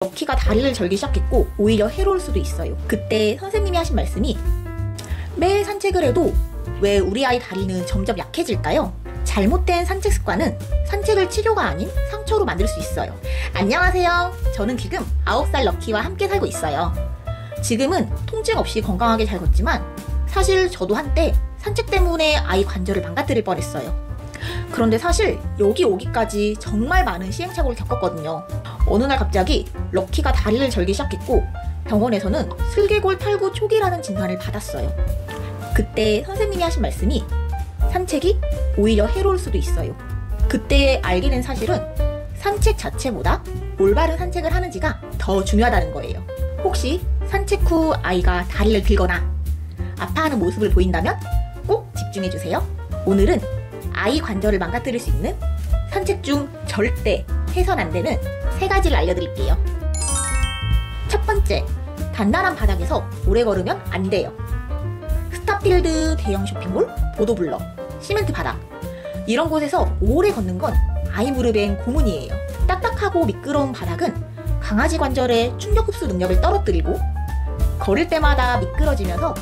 럭키가 다리를 절기 시작했고 오히려 해로울 수도 있어요. 그때 선생님이 하신 말씀이 매일 산책을 해도 왜 우리 아이 다리는 점점 약해질까요? 잘못된 산책 습관은 산책을 치료가 아닌 상처로 만들 수 있어요. 안녕하세요. 저는 지금 9살 럭키와 함께 살고 있어요. 지금은 통증 없이 건강하게 잘 걷지만 사실 저도 한때 산책 때문에 아이 관절을 망가뜨릴 뻔했어요. 그런데 사실 여기 오기까지 정말 많은 시행착오를 겪었거든요. 어느 날 갑자기 럭키가 다리를 절기 시작했고 병원에서는 슬개골 탈구 초기라는 진단을 받았어요. 그때 선생님이 하신 말씀이 산책이 오히려 해로울 수도 있어요. 그때 알게 된 사실은 산책 자체보다 올바른 산책을 하는지가 더 중요하다는 거예요. 혹시 산책 후 아이가 다리를 들거나 아파하는 모습을 보인다면 꼭 집중해주세요. 오늘은 아이 관절을 망가뜨릴 수 있는 산책 중 절대 해선 안 되는 3가지를 알려드릴게요. 첫 번째, 단단한 바닥에서 오래 걸으면 안 돼요. 스타필드, 대형 쇼핑몰, 보도블럭, 시멘트 바닥 이런 곳에서 오래 걷는 건 아이 무릎엔 고문이에요. 딱딱하고 미끄러운 바닥은 강아지 관절의 충격 흡수 능력을 떨어뜨리고 걸을 때마다 미끄러지면서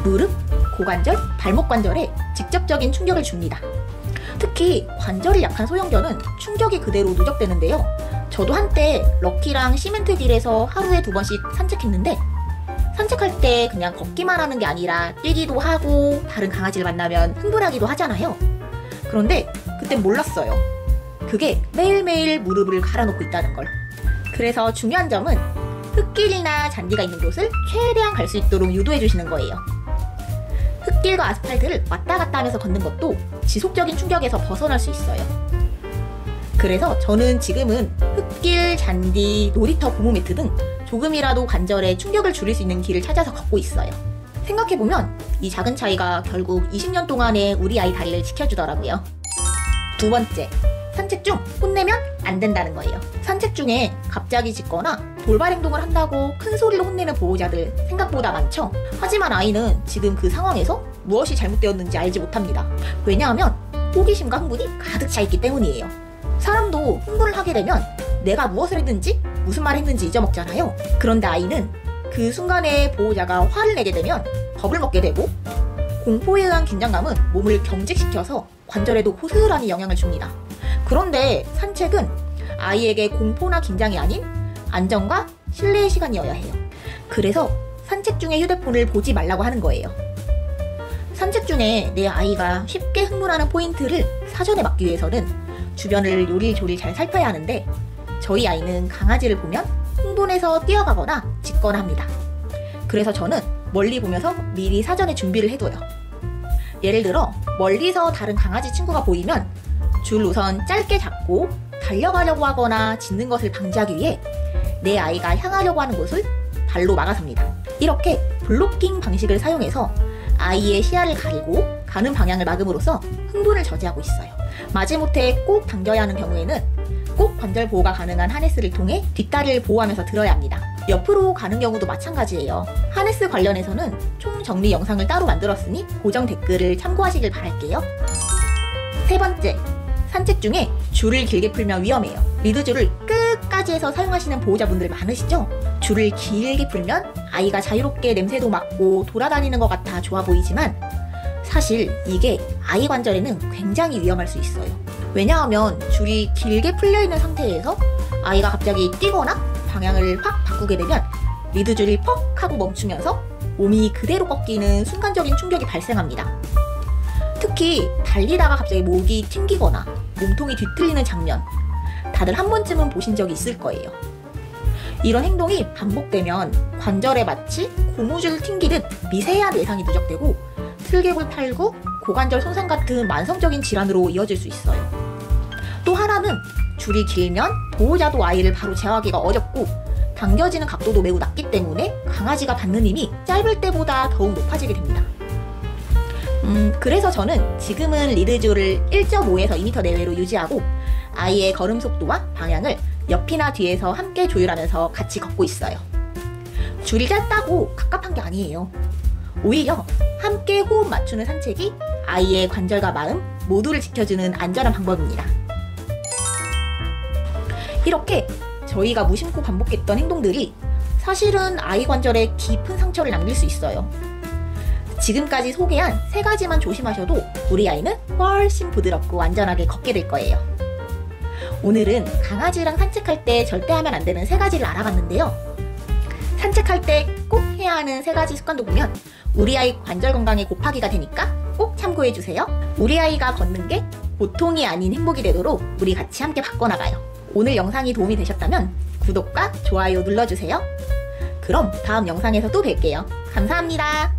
무릎, 고관절, 발목 관절에 직접적인 충격을 줍니다. 특히 관절이 약한 소형견은 충격이 그대로 누적되는데요. 저도 한때 럭키랑 시멘트 길에서 하루에 2번씩 산책했는데 산책할 때 그냥 걷기만 하는 게 아니라 뛰기도 하고 다른 강아지를 만나면 흥분하기도 하잖아요. 그런데 그땐 몰랐어요. 그게 매일매일 무릎을 갈아놓고 있다는 걸. 그래서 중요한 점은 흙길이나 잔디가 있는 곳을 최대한 갈 수 있도록 유도해 주시는 거예요. 흙길과 아스팔트를 왔다 갔다 하면서 걷는 것도 지속적인 충격에서 벗어날 수 있어요. 그래서 저는 지금은 흙길, 잔디, 놀이터, 고무 매트 등 조금이라도 관절에 충격을 줄일 수 있는 길을 찾아서 걷고 있어요. 생각해보면 이 작은 차이가 결국 20년 동안의 우리 아이 다리를 지켜주더라고요. 두 번째, 산책 중 혼내면 안 된다는 거예요. 산책 중에 갑자기 짖거나 돌발 행동을 한다고 큰 소리로 혼내는 보호자들 생각보다 많죠? 하지만 아이는 지금 그 상황에서 무엇이 잘못되었는지 알지 못합니다. 왜냐하면 호기심과 흥분이 가득 차 있기 때문이에요. 사람도 흥분을 하게 되면 내가 무엇을 했는지 무슨 말을 했는지 잊어먹잖아요. 그런데 아이는 그 순간에 보호자가 화를 내게 되면 겁을 먹게 되고 공포에 의한 긴장감은 몸을 경직시켜서 관절에도 고스란히 영향을 줍니다. 그런데 산책은 아이에게 공포나 긴장이 아닌 안정과 신뢰의 시간이어야 해요. 그래서 산책 중에 휴대폰을 보지 말라고 하는 거예요. 산책 중에 내 아이가 쉽게 흥분하는 포인트를 사전에 막기 위해서는 주변을 요리조리 잘 살펴야 하는데 저희 아이는 강아지를 보면 흥분해서 뛰어가거나 짖거나 합니다. 그래서 저는 멀리 보면서 미리 사전에 준비를 해둬요. 예를 들어 멀리서 다른 강아지 친구가 보이면 줄 우선 짧게 잡고 달려가려고 하거나 짖는 것을 방지하기 위해 내 아이가 향하려고 하는 곳을 발로 막아섭니다. 이렇게 블로킹 방식을 사용해서 아이의 시야를 가리고 가는 방향을 막음으로써 흥분을 저지하고 있어요. 마지못해 꼭 당겨야 하는 경우에는 꼭 관절 보호가 가능한 하네스를 통해 뒷다리를 보호하면서 들어야 합니다. 옆으로 가는 경우도 마찬가지예요. 하네스 관련해서는 총 정리 영상을 따로 만들었으니 고정 댓글을 참고하시길 바랄게요. 세 번째, 산책 중에 줄을 길게 풀면 위험해요. 리드줄을 끝까지 해서 사용하시는 보호자분들 많으시죠? 줄을 길게 풀면 아이가 자유롭게 냄새도 맡고 돌아다니는 것 같아 좋아 보이지만 사실 이게 아이 관절에는 굉장히 위험할 수 있어요. 왜냐하면 줄이 길게 풀려있는 상태에서 아이가 갑자기 뛰거나 방향을 확 바꾸게 되면 리드줄이 퍽 하고 멈추면서 몸이 그대로 꺾이는 순간적인 충격이 발생합니다. 특히 달리다가 갑자기 목이 튕기거나 몸통이 뒤틀리는 장면 다들 한 번쯤은 보신 적이 있을 거예요. 이런 행동이 반복되면 관절에 마치 고무줄 튕기듯 미세한 외상이 누적되고 슬개골 탈구, 고관절 손상 같은 만성적인 질환으로 이어질 수 있어요. 또 하나는 줄이 길면 보호자도 아이를 바로 제어하기가 어렵고 당겨지는 각도도 매우 낮기 때문에 강아지가 받는 힘이 짧을 때보다 더욱 높아지게 됩니다. 그래서 저는 지금은 리드줄을 1.5에서 2m 내외로 유지하고 아이의 걸음 속도와 방향을 옆이나 뒤에서 함께 조율하면서 같이 걷고 있어요. 줄이 짧다고 갑갑한 게 아니에요. 오히려 함께 호흡 맞추는 산책이 아이의 관절과 마음 모두를 지켜주는 안전한 방법입니다. 이렇게 저희가 무심코 반복했던 행동들이 사실은 아이 관절에 깊은 상처를 남길 수 있어요. 지금까지 소개한 3가지만 조심하셔도 우리 아이는 훨씬 부드럽고 안전하게 걷게 될 거예요. 오늘은 강아지랑 산책할 때 절대 하면 안 되는 3가지를 알아봤는데요. 산책할 때 꼭 해야 하는 3가지 습관도 보면 우리 아이 관절 건강에 곱하기가 되니까 꼭 참고해주세요. 우리 아이가 걷는 게 보통이 아닌 행복이 되도록 우리 같이 함께 바꿔나가요. 오늘 영상이 도움이 되셨다면 구독과 좋아요 눌러주세요. 그럼 다음 영상에서 또 뵐게요. 감사합니다.